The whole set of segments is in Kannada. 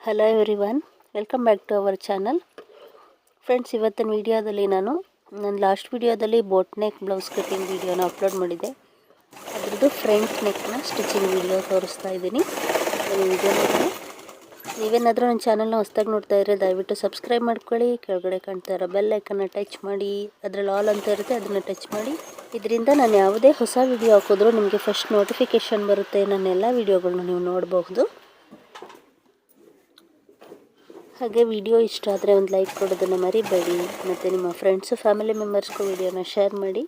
Hello everyone, welcome back to our channel. Friends, ಇವತ್ತಿನ ವಿಡಿಯೋದಲ್ಲಿ ನಾನು ಲಾಸ್ಟ್ ವಿಡಿಯೋದಲ್ಲಿ ಬೋಟ್ ನೆಕ್ ಬ್ಲೌಸ್ ಕಟ್ಟಿಂಗ್ ವಿಡಿಯೋನ ಅಪ್ಲೋಡ್ ಮಾಡಿದ್ದೆ. ಅದರದ್ದು ಫ್ರಂಟ್ ನೆಕ್ನ ಸ್ಟಿಚಿಂಗ್ ವಿಡಿಯೋ ತೋರಿಸ್ತಾ ಇದ್ದೀನಿ. ನೀವೇನಾದರೂ ನನ್ನ ಚಾನಲ್ನ ಹೊಸದಾಗಿ ನೋಡ್ತಾ ಇದ್ದರೆ ದಯವಿಟ್ಟು ಸಬ್ಸ್ಕ್ರೈಬ್ ಮಾಡ್ಕೊಳ್ಳಿ. ಕೆಳಗಡೆ ಕಾಣ್ತಾ ಇರೋ ಬೆಲ್ ಐಕನ್ನ ಟಚ್ ಮಾಡಿ, ಅದರಲ್ಲಿ ಆಲ್ ಅಂತ ಇರುತ್ತೆ, ಅದನ್ನು ಟಚ್ ಮಾಡಿ. ಇದರಿಂದ ನಾನು ಯಾವುದೇ ಹೊಸ ವಿಡಿಯೋ ಹಾಕಿದ್ರೂ ನಿಮಗೆ ಫಸ್ಟ್ ನೋಟಿಫಿಕೇಷನ್ ಬರುತ್ತೆ. ನನ್ನ ಎಲ್ಲ ವಿಡಿಯೋಗಳನ್ನ ನೀವು ನೋಡಬಹುದು. ಹಾಗೆ ವಿಡಿಯೋ ಇಷ್ಟ ಆದರೆ ಒಂದು ಲೈಕ್ ಕೊಡೋದನ್ನು ಮರಿಬೇಡಿ. ಮತ್ತು ನಿಮ್ಮ ಫ್ರೆಂಡ್ಸು ಫ್ಯಾಮಿಲಿ ಮೆಂಬರ್ಸ್ಗೂ ವಿಡಿಯೋನ ಶೇರ್ ಮಾಡಿ.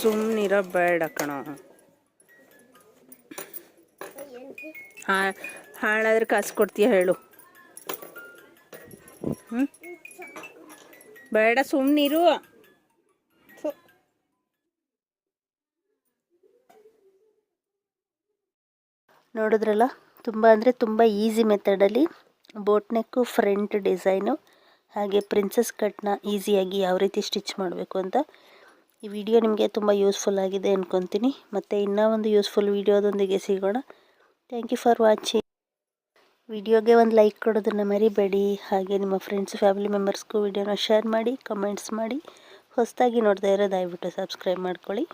ಸುಮ್ಮನಿರಬೇಡ ಕಣ. ಹಾಳಾದ್ರೆ ಕಾಸು ಕೊಡ್ತೀಯ ಹೇಳು. ಬೇಡ, ಸುಮ್ಮನಿರು. ನೋಡಿದ್ರಲ್ಲ, ತುಂಬ ಅಂದರೆ ತುಂಬ ಈಸಿ ಮೆಥಡಲ್ಲಿ ಬೋಟ್ ನೆಕ್ಕು ಫ್ರಂಟ್ ಡಿಸೈನು ಹಾಗೆ ಪ್ರಿನ್ಸಸ್ ಕಟ್ನ ಈಸಿಯಾಗಿ ಯಾವ ರೀತಿ ಸ್ಟಿಚ್ ಮಾಡಬೇಕು ಅಂತ ಈ ವಿಡಿಯೋ ನಿಮಗೆ ತುಂಬ ಯೂಸ್ಫುಲ್ ಆಗಿದೆ ಅಂದ್ಕೊತೀನಿ. ಮತ್ತು ಇನ್ನೂ ಒಂದು ಯೂಸ್ಫುಲ್ ವಿಡಿಯೋದೊಂದಿಗೆ ಸಿಗೋಣ. Thank you for watching. ವಿಡಿಯೋಗೆ ಒಂದು ಲೈಕ್ ಕೊಡೋದನ್ನು ಮರಿಬೇಡಿ. ಹಾಗೆ ನಿಮ್ಮ ಫ್ರೆಂಡ್ಸ್ ಫ್ಯಾಮಿಲಿ ಮೆಂಬರ್ಸ್ಗೂ ವಿಡಿಯೋನ ಶೇರ್ ಮಾಡಿ, ಕಮೆಂಟ್ಸ್ ಮಾಡಿ. ಹೊಸದಾಗಿ ನೋಡ್ತಾ ಇರೋ ದಯವಿಟ್ಟು ಸಬ್ಸ್ಕ್ರೈಬ್ ಮಾಡ್ಕೊಳ್ಳಿ.